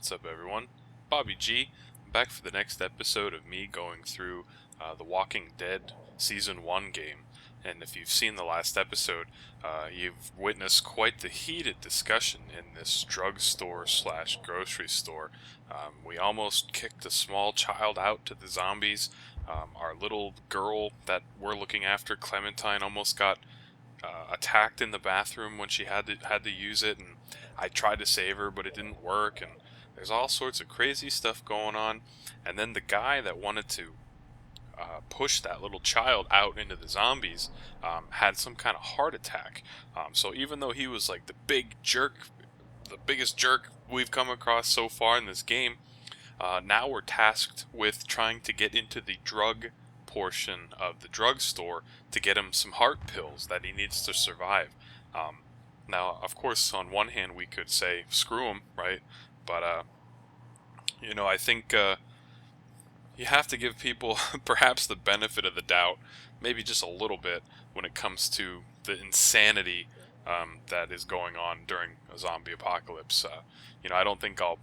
What's up, everyone? Bobby G. I'm back for the next episode of me going through The Walking Dead Season 1 game. And if you've seen the last episode, you've witnessed quite the heated discussion in this drugstore slash grocery store. We almost kicked a small child out to the zombies. Our little girl that we're looking after, Clementine, almost got attacked in the bathroom when she had to use it, and I tried to save her, but it didn't work. And there's all sorts of crazy stuff going on. And then the guy that wanted to push that little child out into the zombies had some kind of heart attack. So even though he was like the biggest jerk we've come across so far in this game, now we're tasked with trying to get into the drug portion of the drugstore to get him some heart pills that he needs to survive. Now, of course, on one hand, we could say, screw him, right? But, I think you have to give people perhaps the benefit of the doubt, maybe just a little bit, when it comes to the insanity that is going on during a zombie apocalypse. I don't think I'll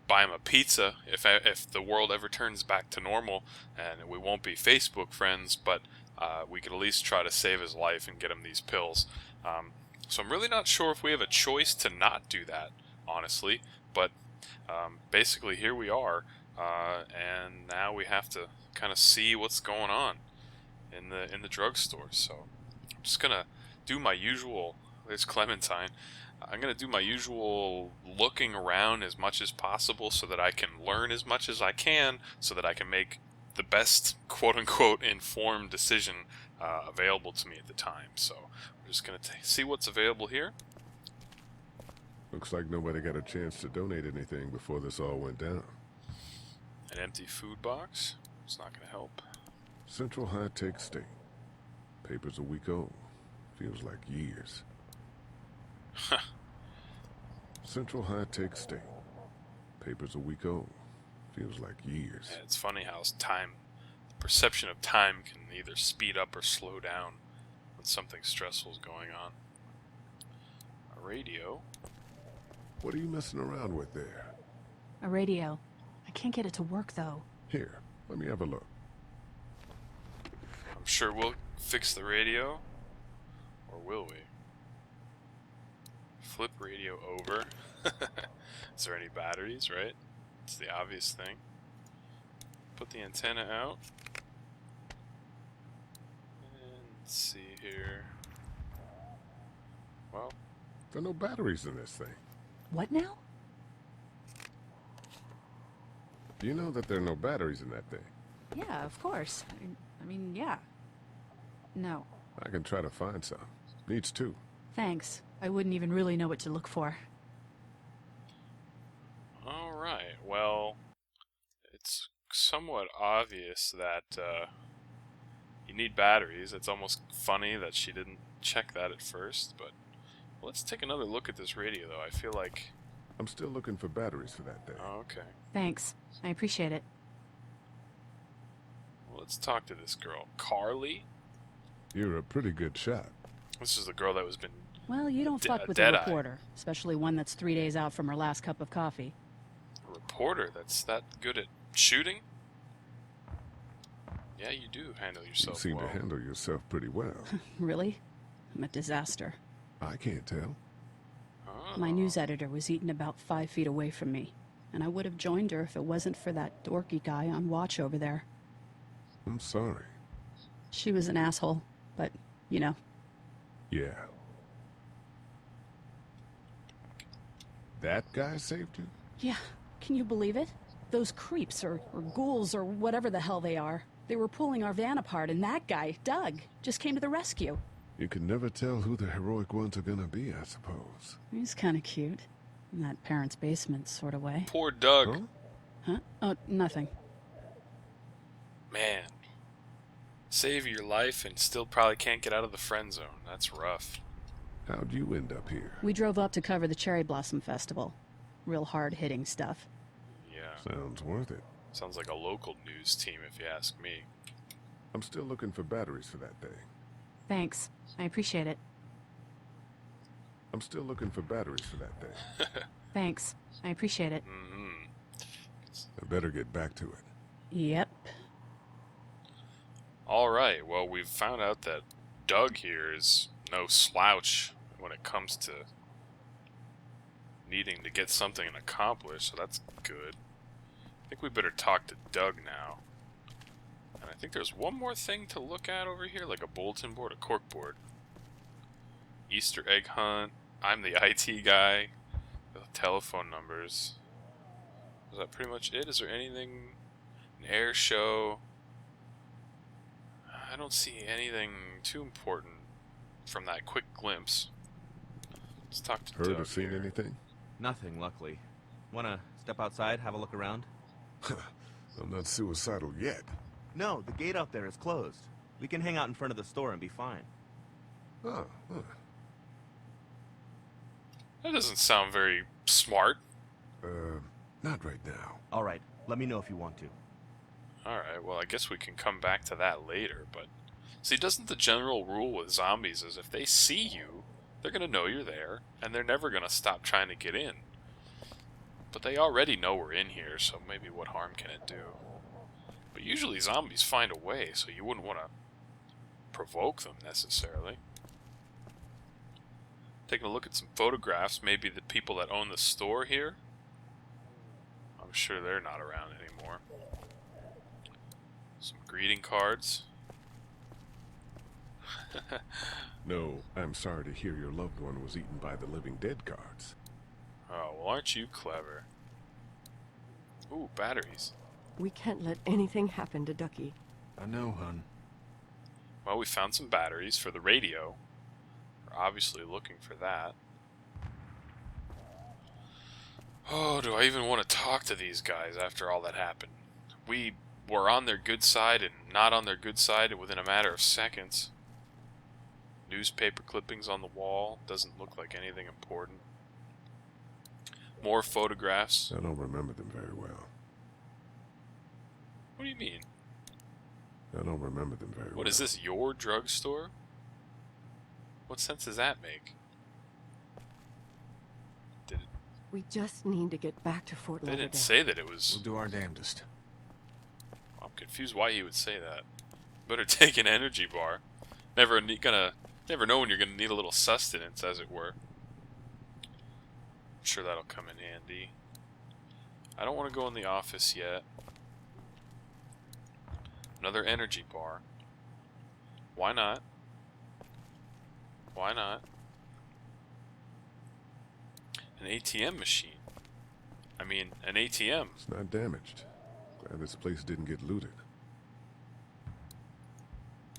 buy him a pizza if the world ever turns back to normal, and we won't be Facebook friends, but we could at least try to save his life and get him these pills. So I'm really not sure if we have a choice to not do that, honestly, but basically here we are, and now we have to kind of see what's going on in the drugstore. So I'm just gonna do my usual. There's Clementine. I'm going to do my usual looking around as much as possible so that I can learn as much as I can so that I can make the best quote-unquote informed decision available to me at the time. So we're just going to see what's available here. Looks like nobody got a chance to donate anything before this all went down. An empty food box. It's not going to help. Central High-Tech State. Paper's a week old. Feels like years. Huh. Central High-Tech State. Paper's a week old. Feels like years. Yeah, it's funny how the perception of time can either speed up or slow down when something stressful is going on. A radio. What are you messing around with there? A radio. I can't get it to work, though. Here, let me have a look. I'm sure we'll fix the radio. Or will we? Flip radio over. Is there any batteries, right? It's the obvious thing. Put the antenna out. And let's see here. Well, there are no batteries in this thing. What now? Do you know that there are no batteries in that thing? Yeah, of course. I mean, yeah. No. I can try to find some. Needs two. Thanks. I wouldn't even really know what to look for. alright, well, it's somewhat obvious that you need batteries. It's almost funny that she didn't check that at first, but let's take another look at this radio, though. I feel like... I'm still looking for batteries for that thing. Oh, okay. Thanks. I appreciate it. Well, let's talk to this girl. Carly? You're a pretty good shot. This is the girl that was been... Well, you don't fuck with a reporter, especially one that's 3 days out from her last cup of coffee. A reporter that's that good at shooting? Yeah, you do handle yourself You seem well. to handle yourself pretty well. Really? I'm a disaster. I can't tell. Oh. My news editor was eaten about 5 feet away from me, and I would have joined her if it wasn't for that dorky guy on watch over there. I'm sorry. She was an asshole, but, you know. Yeah. That guy saved you? Yeah, can you believe it? Those creeps, or ghouls, or whatever the hell they are. They were pulling our van apart, and that guy, Doug, just came to the rescue. You can never tell who the heroic ones are gonna be, I suppose. He's kind of cute. In that parents' basement sort of way. Poor Doug. Huh? Huh? Oh, nothing. Man. Save your life and still probably can't get out of the friend zone. That's rough. How'd you end up here? We drove up to cover the Cherry Blossom Festival. Real hard-hitting stuff. Yeah. Sounds worth it. Sounds like a local news team, if you ask me. I'm still looking for batteries for that thing. Thanks. I appreciate it. I'm still looking for batteries for that thing. Thanks. I appreciate it. Mm-hmm. I better get back to it. Yep. Alright, well, we've found out that Doug here is no slouch when it comes to needing to get something accomplished, so that's good. I think we better talk to Doug now. And I think there's one more thing to look at over here, like a bulletin board, a cork board. Easter egg hunt. I'm the IT guy. The telephone numbers. Is that pretty much it? Is there anything? An air show. I don't see anything too important from that quick glimpse. Let's talk to Heard Doug or seen here. anything? Nothing, luckily. Wanna step outside, have a look around? I'm not suicidal yet. No, the gate out there is closed. We can hang out in front of the store and be fine. Oh, That doesn't sound very smart. not right now. Alright, let me know if you want to. Alright, well, I guess we can come back to that later, but... See, doesn't the general rule with zombies is if they see you, they're gonna know you're there, and they're never gonna stop trying to get in. But they already know we're in here, so maybe what harm can it do? But usually zombies find a way, so you wouldn't want to provoke them necessarily. Taking a look at some photographs, maybe the people that own the store here. I'm sure they're not around anymore. Some greeting cards. No, I'm sorry to hear your loved one was eaten by the living dead cards. Oh, well, aren't you clever? Ooh, batteries. We can't let anything happen to Ducky. I know, hon. Well, we found some batteries for the radio. We're obviously looking for that. Oh, do I even want to talk to these guys after all that happened? We were on their good side and not on their good side within a matter of seconds. Newspaper clippings on the wall. Doesn't look like anything important. More photographs. I don't remember them very well. What do you mean? I don't remember them very well. What is this, your drugstore? What sense does that make? Did it, We just need to get back to Fort they Lauderdale. didn't say that it was... We'll do our damnedest. I'm confused why he would say that. Better take an energy bar. Never know when you're gonna need a little sustenance, as it were. I'm sure that'll come in handy. I don't want to go in the office yet. Another energy bar. Why not? Why not? An ATM machine. I mean, an ATM. It's not damaged. Glad this place didn't get looted.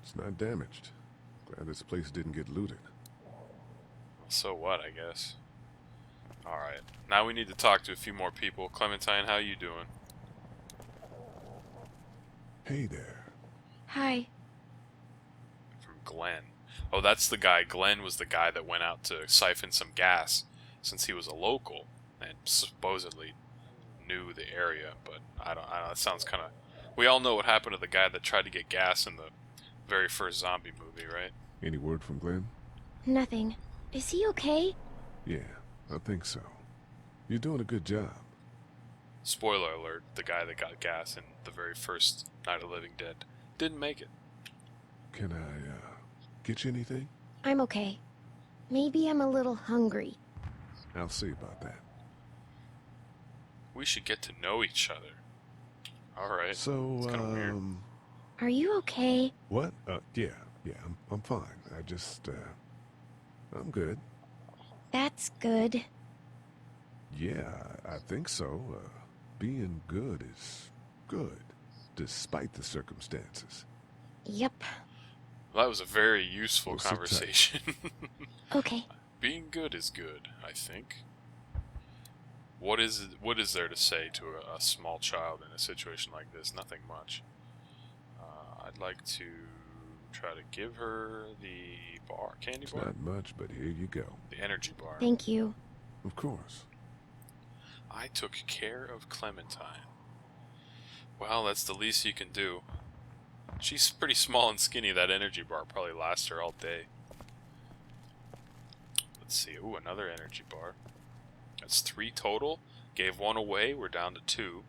It's not damaged. Glad this place didn't get looted. So what, I guess. Alright. Now we need to talk to a few more people. Clementine, how you doing? Hey there. Hi. From Glenn. Oh, that's the guy. Glenn was the guy that went out to siphon some gas since he was a local and supposedly knew the area, but I don't know, that sounds kind of... We all know what happened to the guy that tried to get gas in the very first zombie movie, right? Any word from Glenn? Nothing. Is he okay? Yeah, I think so. You're doing a good job. Spoiler alert, the guy that got gas in the very first Night of the Living Dead didn't make it. Can I, get you anything? I'm okay. Maybe I'm a little hungry. I'll see about that. We should get to know each other. Alright. So, It's kinda weird. Are you okay? What? Yeah, I'm fine. I just, I'm good. That's good. Yeah, I think so. Being good is good, despite the circumstances. Yep. Well, that was a very useful Well, sit tight. conversation. Okay. Being good is good, I think. What is there to say to a small child in a situation like this? Nothing much. I'd like to try to give her the candy It's bar? not much, but here you go. The energy bar. Thank you. Of course. I took care of Clementine. Well, that's the least you can do. She's pretty small and skinny. That energy bar probably lasts her all day. Let's see. Ooh, another energy bar. That's 3 total. Gave 1 away. We're down to 2.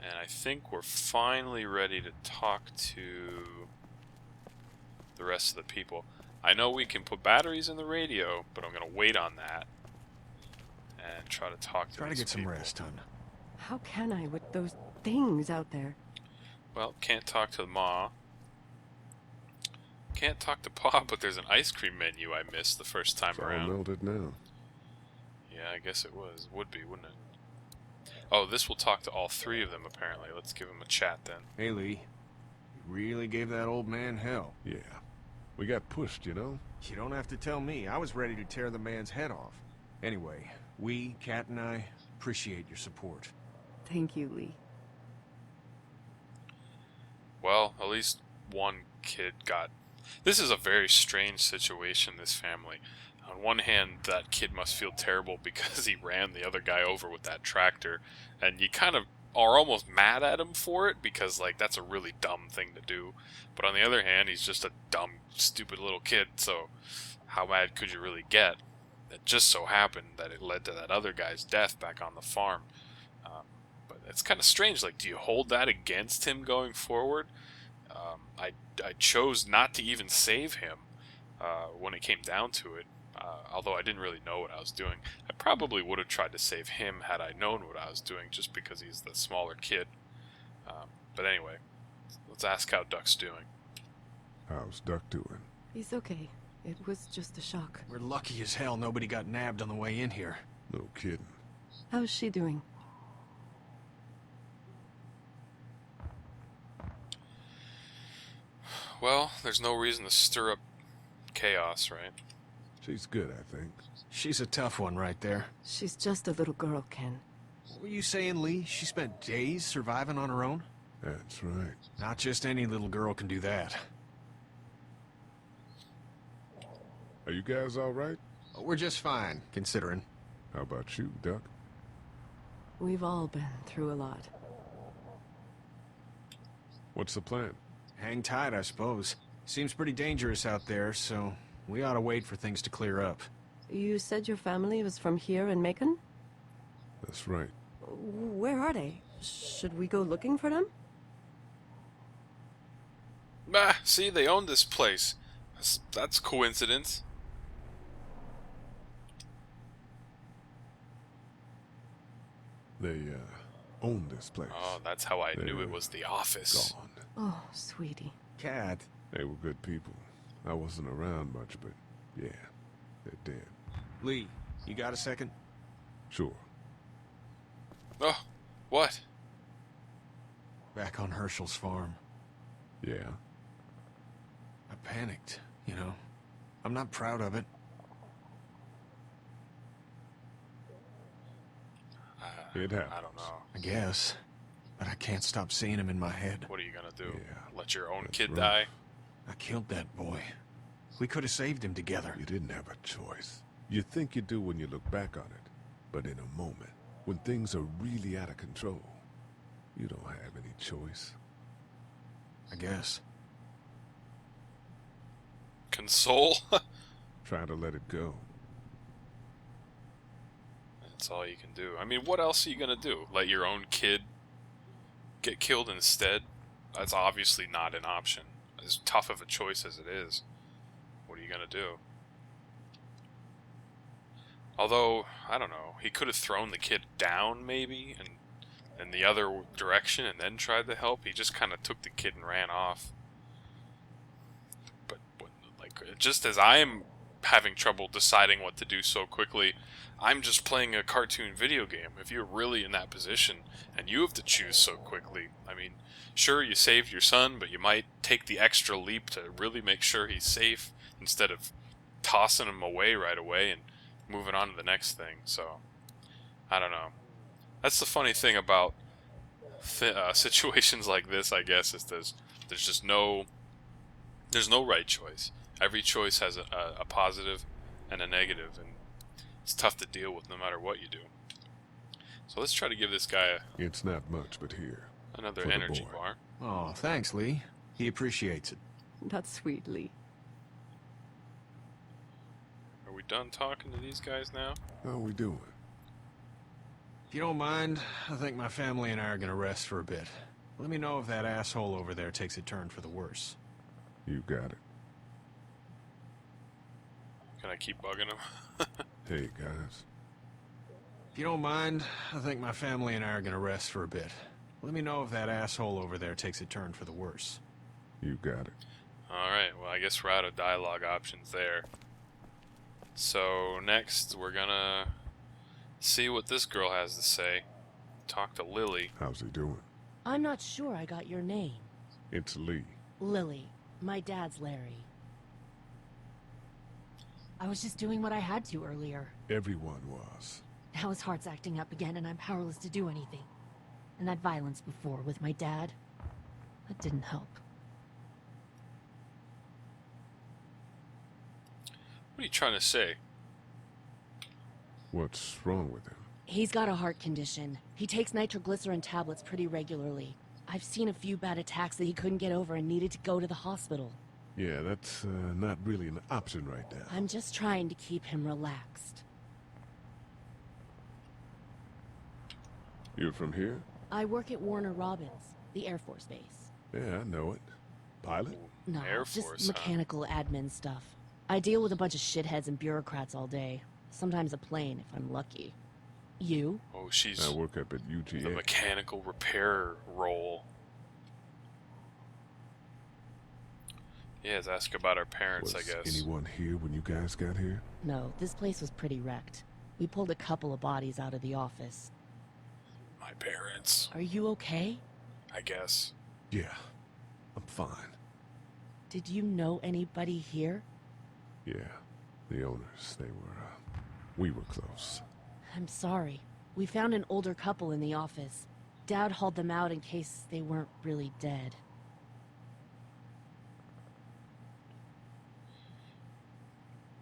And I think we're finally ready to talk to the rest of the people. I know we can put batteries in the radio, but I'm going to wait on that and try to talk to Try to these get some people. rest, hon. How can I with those things out there? Well, can't talk to Ma. Can't talk to Pa, but there's an ice cream menu I missed the first time It's all around. melted now. Yeah, I guess it was. Would be, wouldn't it? Oh, this will talk to all 3 of them, apparently. Let's give them a chat, then. Hey, Lee. You really gave that old man hell. Yeah. We got pushed, you know? You don't have to tell me. I was ready to tear the man's head off. Anyway, we, Kat and I, appreciate your support. Thank you, Lee. Well, at least one kid got... This is a very strange situation, this family. On one hand, that kid must feel terrible because he ran the other guy over with that tractor, and you kind of are almost mad at him for it because, like, that's a really dumb thing to do. But on the other hand, he's just a dumb, stupid little kid, so how mad could you really get? It just so happened that it led to that other guy's death back on the farm. But it's kind of strange. Like, do you hold that against him going forward? I chose not to even save him when it came down to it. Although I didn't really know what I was doing. I probably would have tried to save him had I known what I was doing, just because he's the smaller kid. But anyway, let's ask how Duck's doing. How's Duck doing? He's okay. It was just a shock. We're lucky as hell nobody got nabbed on the way in here. No kidding. How's she doing? Well, there's no reason to stir up chaos, right? She's good, I think. She's a tough one right there. She's just a little girl, Ken. What were you saying, Lee? She spent days surviving on her own? That's right. Not just any little girl can do that. Are you guys all right? We're just fine, considering. How about you, Duck? We've all been through a lot. What's the plan? Hang tight, I suppose. Seems pretty dangerous out there, so we ought to wait for things to clear up. You said your family was from here in Macon? That's right. Where are they? Should we go looking for them? Bah, see, they own this place. That's coincidence. They, own this place. Oh, that's how I knew it They're was the office. Gone. Oh, sweetie. Cat. They were good people. I wasn't around much, but yeah, they're dead. Lee, you got a second? Sure. Oh, what? Back on Herschel's farm. Yeah. I panicked, you know. I'm not proud of it. It happens. I don't know. I guess. But I can't stop seeing him in my head. What are you gonna do? Yeah, Let your own that's kid rough. die? I killed that boy. We could have saved him together. You didn't have a choice. You think you do when you look back on it. But in a moment, when things are really out of control, you don't have any choice. I guess. Console? Try to let it go. That's all you can do. I mean, what else are you gonna do? Let your own kid get killed instead? That's obviously not an option. As tough of a choice as it is. What are you gonna do? Although, I don't know, he could have thrown the kid down, maybe, and in the other direction and then tried to help. He just kind of took the kid and ran off. But, like, just as I'm having trouble deciding what to do so quickly, I'm just playing a cartoon video game. If you're really in that position and you have to choose so quickly, I mean, sure, you saved your son, but you might take the extra leap to really make sure he's safe instead of tossing him away right away and moving on to the next thing. So, I don't know. That's the funny thing about situations like this, I guess, is there's just no right choice. Every choice has a positive and a negative, and it's tough to deal with no matter what you do. So let's try to give this guy It's not much, but here. another For the energy boy. bar. Oh, thanks, Lee. He appreciates it. That's sweet, Lee. Are we done talking to these guys now? How we doing? If you don't mind, I think my family and I are gonna rest for a bit. Let me know if that asshole over there takes a turn for the worse. You got it. Can I keep bugging him? Hey, guys. If you don't mind, I think my family and I are gonna rest for a bit. Let me know if that asshole over there takes a turn for the worse. You got it. Alright, well I guess we're out of dialogue options there. So next we're gonna see what this girl has to say. Talk to Lily. How's he doing? I'm not sure I got your name. It's Lee. Lily. My dad's Larry. I was just doing what I had to earlier. Everyone was. Now his heart's acting up again and I'm powerless to do anything. And that violence before with my dad, that didn't help. What are you trying to say? What's wrong with him? He's got a heart condition. He takes nitroglycerin tablets pretty regularly. I've seen a few bad attacks that he couldn't get over and needed to go to the hospital. Yeah, that's not really an option right now. I'm just trying to keep him relaxed. You're from here? I work at Warner Robins, the Air Force base. Yeah, I know it. Pilot? No, Air just Force, mechanical admin stuff. I deal with a bunch of shitheads and bureaucrats all day. Sometimes a plane, if I'm lucky. You? Oh, she's I work up at the UGA. mechanical repair role. Yeah, let's ask about our parents, Was I guess. anyone here when you guys got here? No, this place was pretty wrecked. We pulled a couple of bodies out of the office. My parents, Are you okay? I guess. Yeah, I'm fine. Did you know anybody here? Yeah, the owners, we were close. I'm sorry. We found an older couple in the office. Dad hauled them out in case they weren't really dead.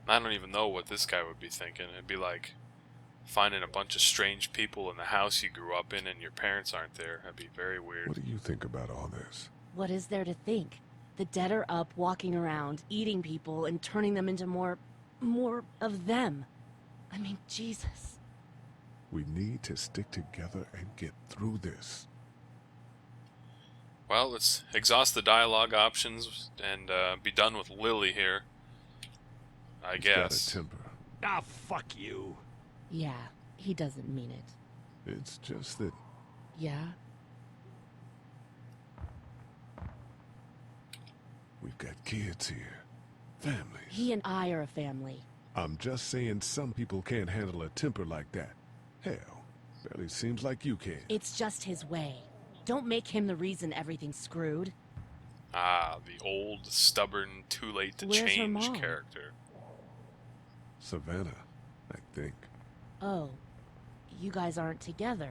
I don't even know what this guy would be thinking. It'd be like finding a bunch of strange people in the house you grew up in and your parents aren't there. That'd be very weird. What do you think about all this? What is there to think? The dead are up, walking around, eating people, and turning them into more of them. I mean, Jesus. We need to stick together and get through this. Well, let's exhaust the dialogue options and be done with Lily here. I He's got guess. a temper. Ah, fuck you. Yeah, he doesn't mean it. It's just that Yeah? we've got kids here. Families. He and I are a family. I'm just saying some people can't handle a temper like that. Hell, barely seems like you can. It's just his way. Don't make him the reason everything's screwed. Ah, the old, stubborn, too late to Where's her change mom? character. Savannah, I think. Oh, you guys aren't together.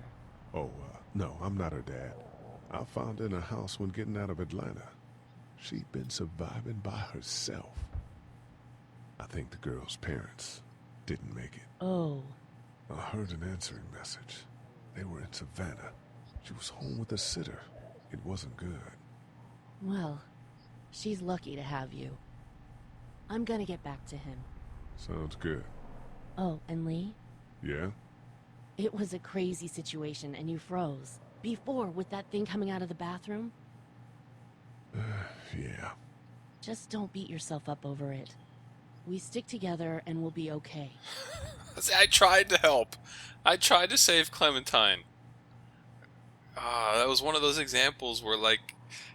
Oh, no, I'm not her dad. I found her in a house when getting out of Atlanta. She'd been surviving by herself. I think the girl's parents didn't make it. Oh, I heard an answering message. They were in Savannah. She was home with a sitter. It wasn't good. well, she's lucky to have you. I'm gonna get back to him. Sounds good. Oh, and Lee? Yeah? It was a crazy situation and you froze. Before, with that thing coming out of the bathroom. Yeah. Just don't beat yourself up over it. We stick together and we'll be okay. See, I tried to help. I tried to save Clementine. That was one of those examples where, like,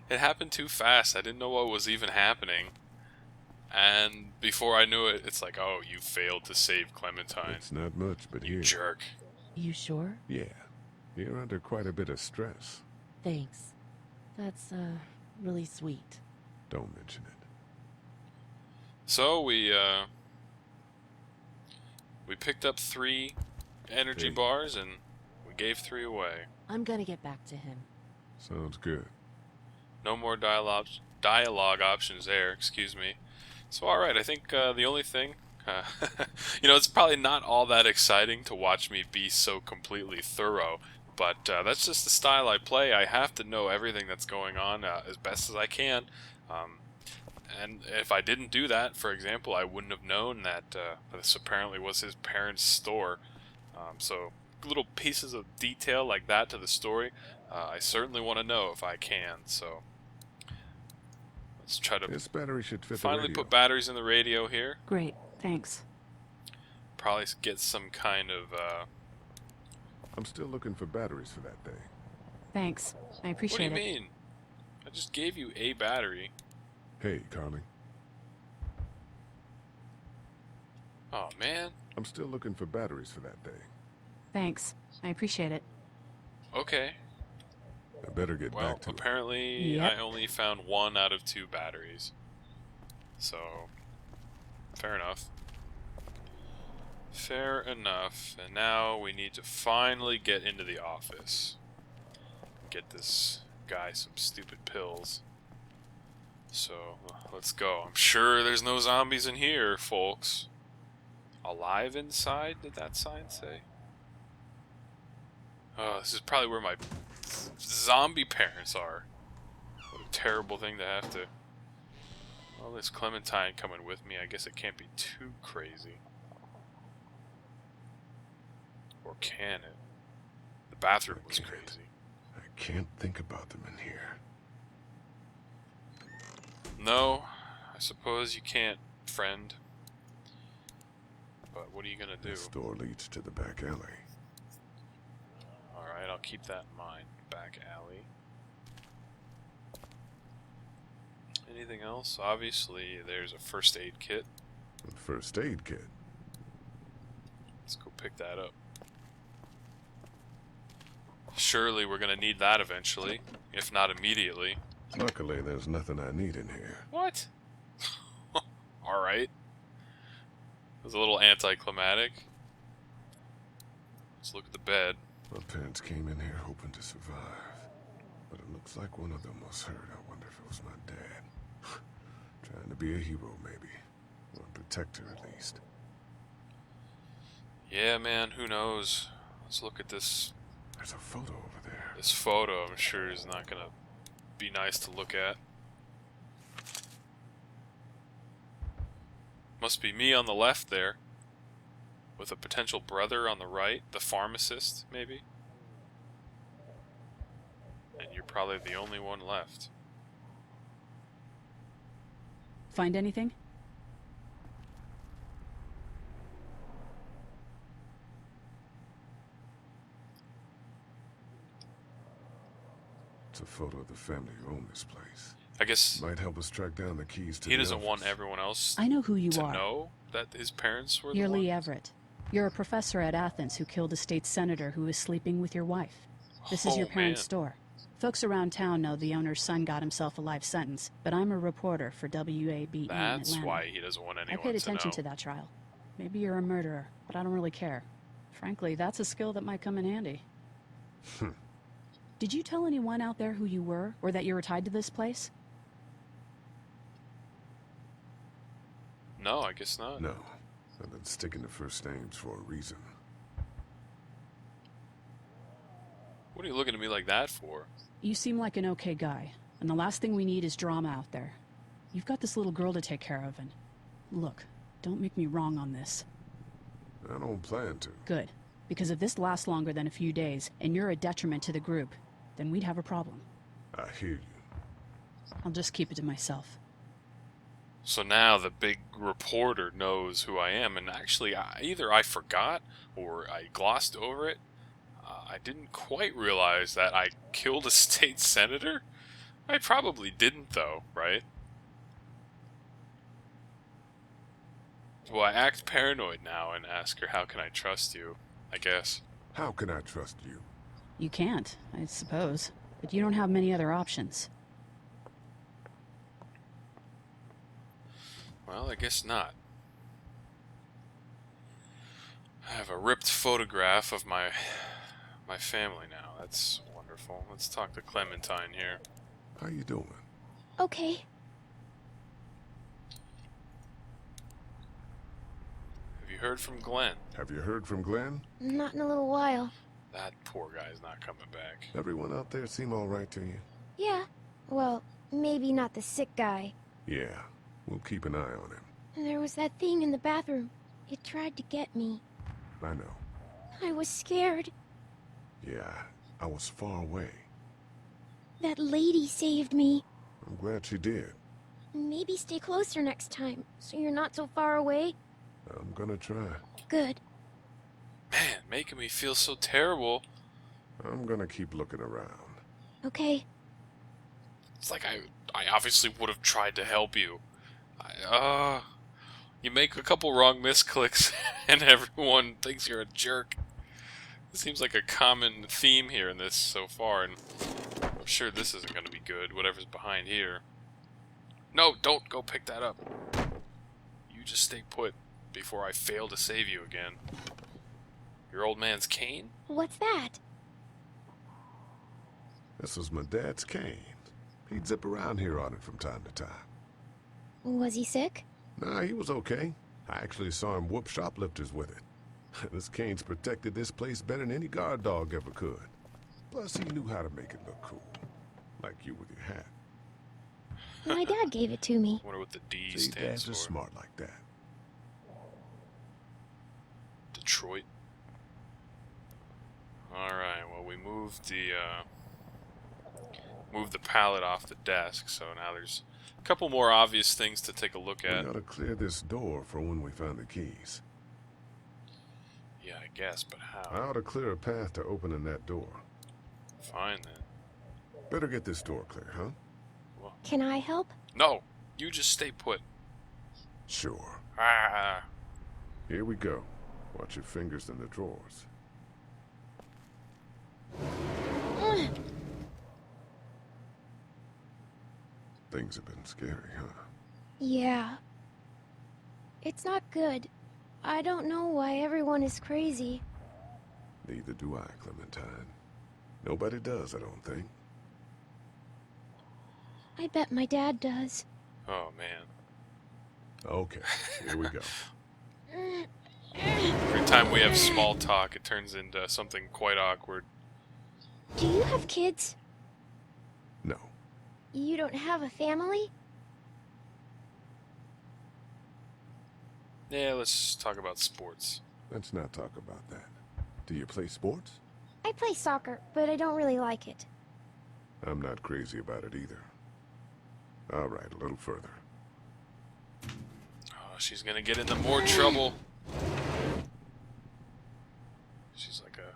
it happened too fast. I didn't know what was even happening. And before I knew it, it's like, oh, you failed to save Clementine. It's not much, but You here. jerk. You sure? Yeah. You're under quite a bit of stress. Thanks. That's, really sweet. Don't mention it. So we picked up 3 energy Hey. bars and we gave 3 away. I'm gonna get back to him. Sounds good. No more dialogue options there, excuse me. So alright, I think the only thing, it's probably not all that exciting to watch me be so completely thorough, but that's just the style I play. I have to know everything that's going on as best as I can. And if I didn't do that, for example, I wouldn't have known that this apparently was his parents' store. So little pieces of detail like that to the story, I certainly want to know if I can. So let's try to This battery should fit the finally radio. put batteries in the radio here. Great, thanks. Probably get some kind of... I'm still looking for batteries for that thing. Thanks. I what do appreciate you it. mean? I just gave you a battery. Hey, Carly. Oh, man. I'm still looking for batteries for that thing. Thanks. I appreciate it. Okay. I better get Well, back to it. apparently Yep. I only found 1 out of 2 batteries. So, fair enough. Fair enough. And now we need to finally get into the office. Get this guy some stupid pills. So, let's go. I'm sure there's no zombies in here, folks. Alive inside, did that sign say? Oh, this is probably where my zombie parents are. What a terrible thing to have to... Well, there's Clementine coming with me. I guess it can't be too crazy. Or can it? The bathroom was crazy. I can't think about them in here. No, I suppose you can't, friend. But what are you gonna do? This door leads to the back alley. Alright, I'll keep that in mind. Back alley. Anything else? Obviously, there's a first aid kit. A first aid kit. Let's go pick that up. Surely we're gonna need that eventually, if not immediately. Luckily, there's nothing I need in here. What? Alright. It was a little anticlimactic. Let's look at the bed. My parents came in here hoping to survive. But it looks like one of them was hurt. I wonder if it was my dad. Trying to be a hero, maybe. Or a protector, at least. Yeah, man, who knows? Let's look at this There's a photo over there. this photo. I'm sure is not gonna be nice to look at. Must be me on the left there. With a potential brother on the right. The pharmacist, maybe? And you're probably the only one left. Find anything? It's a photo of the family who own this place. I guess Might help us track down the keys to he the doesn't want office. everyone else I know who you to are. know that his parents were the You're Lee ones. Everett. You're a professor at Athens who killed a state senator who was sleeping with your wife. This is Oh, your parents' man. store. Folks around town know the owner's son got himself a life sentence, but I'm a reporter for WABE in That's Atlanta. why he doesn't want I anyone paid to attention know. to that trial. Maybe you're a murderer, but I don't really care. Frankly, that's a skill that might come in handy. Did you tell anyone out there who you were, or that you were tied to this place? No, I guess not. No. I've been sticking to first names for a reason. What are you looking at me like that for? You seem like an okay guy, and the last thing we need is drama out there. You've got this little girl to take care of, and... Look, don't make me wrong on this. I don't plan to. Good. Because if this lasts longer than a few days, and you're a detriment to the group, then we'd have a problem. I hear you. I'll just keep it to myself. So now the big reporter knows who I am, and actually either I forgot or I glossed over it. I didn't quite realize that I killed a state senator. I probably didn't, though, right? Well, I act paranoid now and ask her, how can I trust you? I guess. How can I trust you? You can't, I suppose. But you don't have many other options. Well, I guess not. I have a ripped photograph of my family now. That's wonderful. Let's talk to Clementine here. How you doing? Okay. Have you heard from Glenn? Have you heard from Glenn? Not in a little while. That poor guy's not coming back. Everyone out there seem all right to you? Yeah. Well, maybe not the sick guy. Yeah, We'll keep an eye on him. There was that thing in the bathroom. It tried to get me. I know. I was scared. Yeah, I was far away. That lady saved me. I'm glad she did. Maybe stay closer next time, so you're not so far away. I'm gonna try. Good. Man, making me feel so terrible. I'm gonna keep looking around. Okay. It's like I obviously would have tried to help you. You make a couple wrong misclicks and everyone thinks you're a jerk. It seems like a common theme here in this so far, and I'm sure this isn't going to be good, whatever's behind here. No, don't go pick that up. You just stay put before I fail to save you again. Your old man's cane? What's that? This was my dad's cane. He'd zip around here on it from time to time. Was he sick? Nah, he was okay. I actually saw him whoop shoplifters with it. This cane's protected this place better than any guard dog ever could. Plus, he knew how to make it look cool. Like you with your hat. My dad gave it to me. Wonder what the D See, stands dads are for. smart like that. Detroit. Alright, well we moved the pallet off the desk, so now there's a couple more obvious things to take a look We at. gotta clear this door for when we find the keys. Yeah, I guess, but I how? ought to clear a path to opening that door. Fine then. Better get this door clear, huh? Can I help? No! You just stay put. Sure. Ah! Here we go. Watch your fingers in the drawers. Things have been scary, huh? Yeah. It's not good. I don't know why everyone is crazy. Neither do I, Clementine. Nobody does, I don't think. I bet my dad does. Oh man. Okay, here we go. Every time we have small talk, it turns into something quite awkward. Do you have kids? No. You don't have a family? Yeah, let's talk about sports. Let's not talk about that. Do you play sports? I play soccer, but I don't really like it. I'm not crazy about it either. All right, a little further. Oh, she's gonna get into more trouble. She's like a...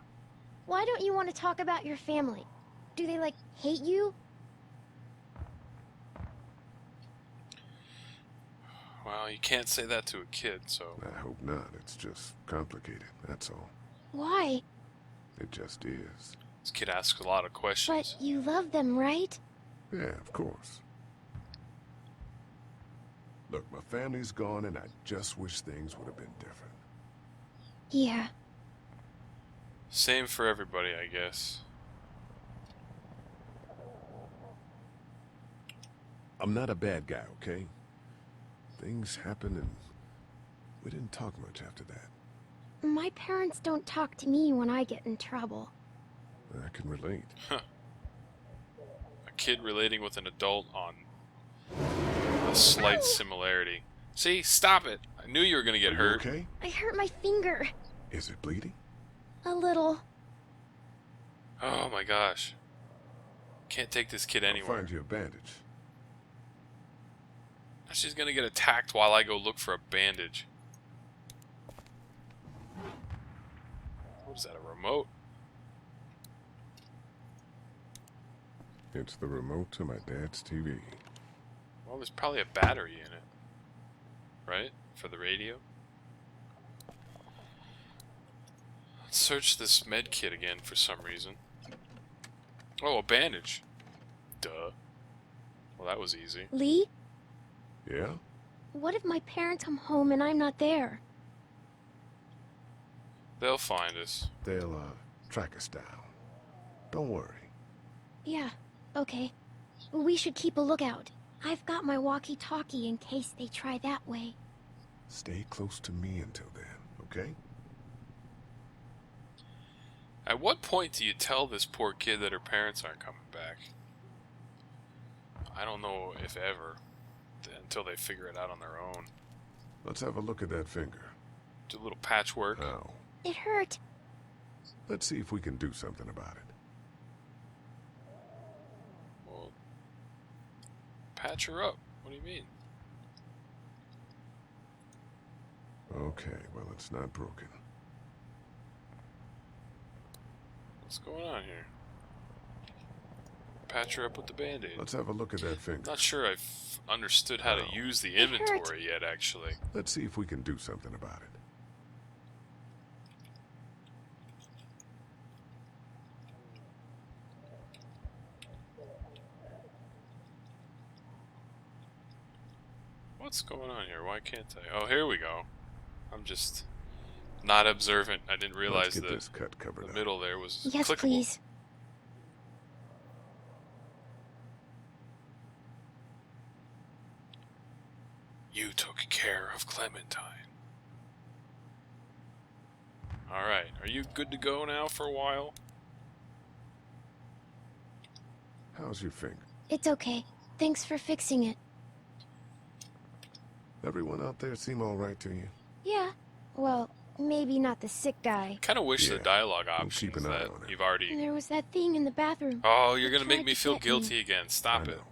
Why don't you want to talk about your family? Do they, like, hate you? Well, you can't say that to a kid, so... I hope not. It's just complicated, that's all. Why? It just is. This kid asks a lot of questions. But you love them, right? Yeah, of course. Look, my family's gone and I just wish things would have been different. Yeah. Same for everybody, I guess. I'm not a bad guy, okay? Things happened and we didn't talk much after that. My parents don't talk to me when I get in trouble. I can relate. A kid relating with an adult on a slight similarity. See? Stop it! I knew you were gonna get You hurt. okay? I hurt my finger. Is it bleeding? A little. Oh my gosh. Can't take this kid I'll anywhere. find you a bandage. She's gonna get attacked while I go look for a bandage. What is that, a remote? It's the remote to my dad's TV. Well, there's probably a battery in it. Right? For the radio? Let's search this med kit again for some reason. Oh, a bandage. Duh. Well, that was easy. Lee, Yeah? what if my parents come home and I'm not there? They'll find us. They'll, track us down. Don't worry. Yeah, okay. We should keep a lookout. I've got my walkie-talkie in case they try that way. Stay close to me until then, okay? At what point do you tell this poor kid that her parents aren't coming back? I don't know if ever. until they figure it out on their own. Let's have a look at that finger. Do a little patchwork. Now, It hurt. let's see if we can do something about it. Well, patch her up. What do you mean? Okay, well, it's not broken. What's going on here? Patch her up with the band-aid. Let's have a look at that finger. Not sure I've understood how to use the inventory yet, actually. Let's see if we can do something about it. What's going on here? Why can't I? Oh, here we go. I'm just not observant. I didn't realize Let's get that this cut covered the up. middle there was Yes, clickable. please. You took care of Clementine. Alright, are you good to go now for a while? How's your finger? It's okay. Thanks for fixing it. Everyone out there seem all right to you? Yeah. Well, maybe not the sick guy. Kind of wish Yeah, the dialogue we'll keep options an eye that on it. you've already... There was that thing in the bathroom. Oh, you're It gonna make tried me to feel get me. guilty again. Stop I it. know.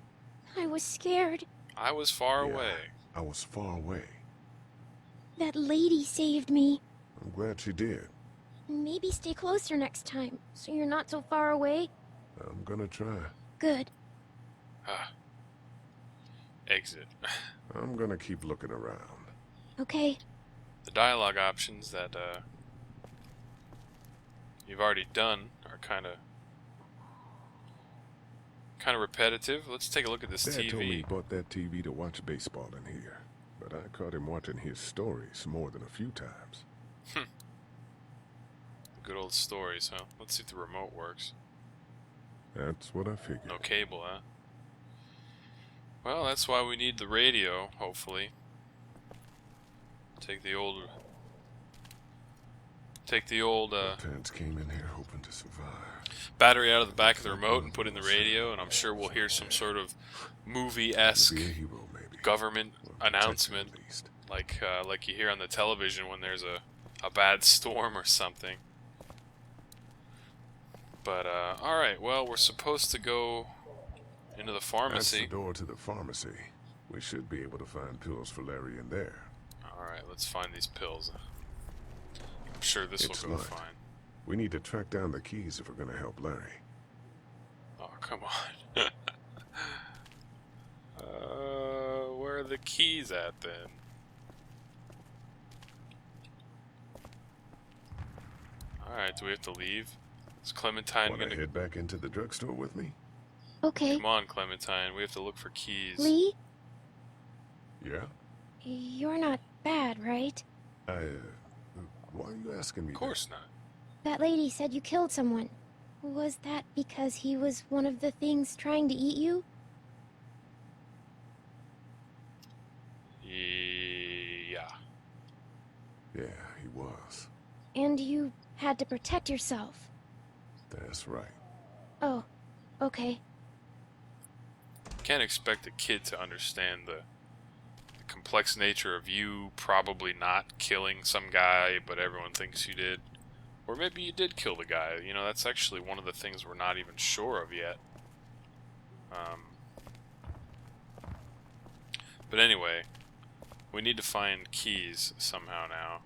I was scared. I was far Yeah, away. I was far away. That lady saved me. I'm glad she did. Maybe stay closer next time, so you're not so far away. I'm gonna try. Good. Ah. Exit. I'm gonna keep looking around. Okay. The dialogue options that you've already done are kind of repetitive. Let's take a look at this Dad TV. told me he bought that TV to watch baseball in here, but I caught him watching his stories more than a few times. Good old stories, huh? Let's see if the remote works. That's what I figured. No cable, huh? Well, that's why we need the radio, hopefully. Take the old Parents came in here hoping to survive. battery out of the back of the remote and put in the radio, and I'm sure we'll hear some sort of movie-esque Be a hero, maybe. government Or protect him announcement, at least. like you hear on the television when there's a bad storm or something. But all right, well, we're supposed to go into the That's pharmacy. the door to the pharmacy. We should be able to find pills for Larry in there. All right, let's find these pills. I'm sure this It's will go locked. fine. We need to track down the keys if we're gonna help Larry. Oh, come on. Where are the keys at then? Alright, do we have to leave? Is Clementine Wanna gonna... head back into the drugstore with me? Okay. Come on, Clementine, we have to look for keys. Lee, Yeah? you're not bad, right? Why are you asking me Of course not. That lady said you killed someone. Was that because he was one of the things trying to eat you? Yeah. that? Yeah, he was. And you had to protect yourself. That's right. Oh, okay. Can't expect a kid to understand the complex nature of you probably not killing some guy, but everyone thinks you did. Or maybe you did kill the guy. You know, that's actually one of the things we're not even sure of yet. But anyway, we need to find keys somehow now.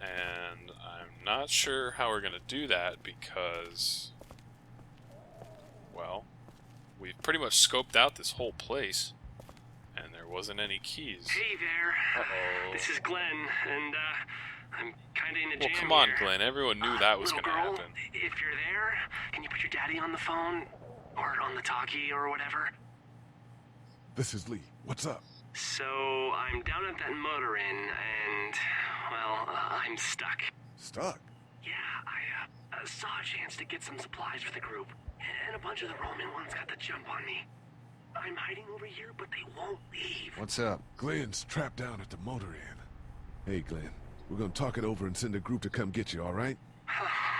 And I'm not sure how we're going to do that because, well, we've pretty much scoped out this whole place. And there wasn't any keys. Hey there. Uh-oh. This is Glenn, and I'm kinda in a Well, jam come on, here. Glenn. Everyone knew that was Little going to girl, happen. if you're there, can you put your daddy on the phone? Or on the talkie or whatever? This is Lee. What's up? So, I'm down at that motor inn, and, well, I'm stuck. Stuck. Yeah, I saw a chance to get some supplies for the group, and a bunch of the Roman ones got the jump on me. I'm hiding over here, but they won't leave. What's up? Glenn's trapped down at the motor inn. Hey, Glenn. We're gonna talk it over and send a group to come get you, all right?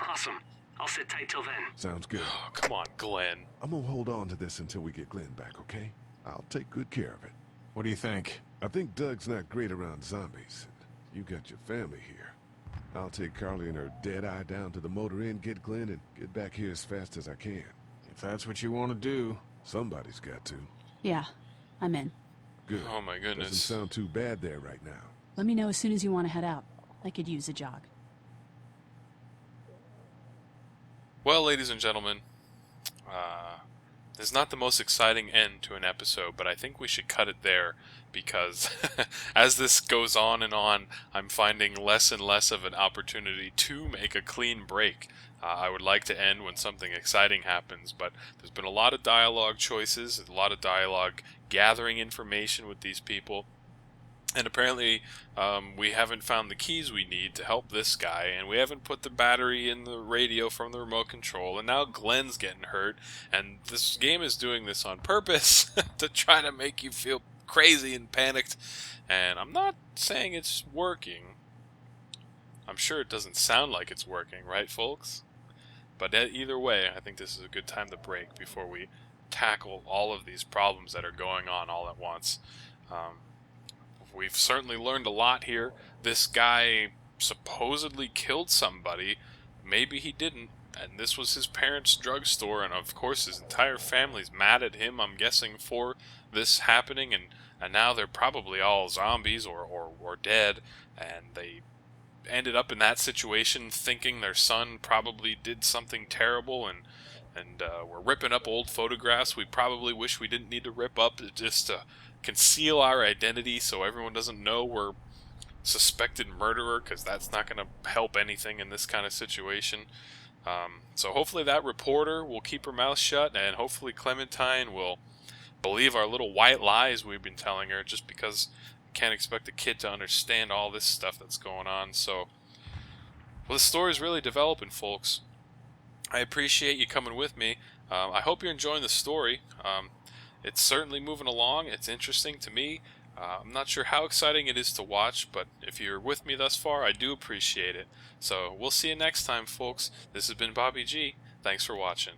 Awesome. I'll sit tight till then. Sounds good. Oh, come on, Glenn. I'm gonna hold on to this until we get Glenn back, okay? I'll take good care of it. What do you think? I think Doug's not great around zombies. You got your family here. I'll take Carly and her dead eye down to the motor inn, get Glenn, and get back here as fast as I can. If that's what you want to do. Somebody's got to. Yeah, I'm in. Good. Oh my goodness. Doesn't sound too bad there right now. Let me know as soon as you want to head out. I could use a jog. Well, ladies and gentlemen, it's not the most exciting end to an episode, but I think we should cut it there because as this goes on and on, I'm finding less and less of an opportunity to make a clean break. I would like to end when something exciting happens, but there's been a lot of dialogue choices, a lot of dialogue gathering information with these people. And apparently, we haven't found the keys we need to help this guy, and we haven't put the battery in the radio from the remote control, and now Glenn's getting hurt, and this game is doing this on purpose to try to make you feel crazy and panicked, and I'm not saying it's working. I'm sure it doesn't sound like it's working, right, folks? But either way, I think this is a good time to break before we tackle all of these problems that are going on all at once. We've certainly learned a lot here. This guy supposedly killed somebody. Maybe he didn't. And this was his parents' drugstore. And of course his entire family's mad at him, I'm guessing, for this happening. And now they're probably all zombies or dead. And they ended up in that situation thinking their son probably did something terrible. And we're ripping up old photographs we probably wish we didn't need to rip up just to conceal our identity so everyone doesn't know we're suspected murderer, because that's not going to help anything in this kind of situation. So hopefully that reporter will keep her mouth shut, and hopefully Clementine will believe our little white lies we've been telling her, just because we can't expect a kid to understand all this stuff that's going on. So, well, the story's really developing, folks. I appreciate you coming with me. I hope you're enjoying the story. It's certainly moving along. It's interesting to me. I'm not sure how exciting it is to watch, but if you're with me thus far, I do appreciate it. So we'll see you next time, folks. This has been Bobby G. Thanks for watching.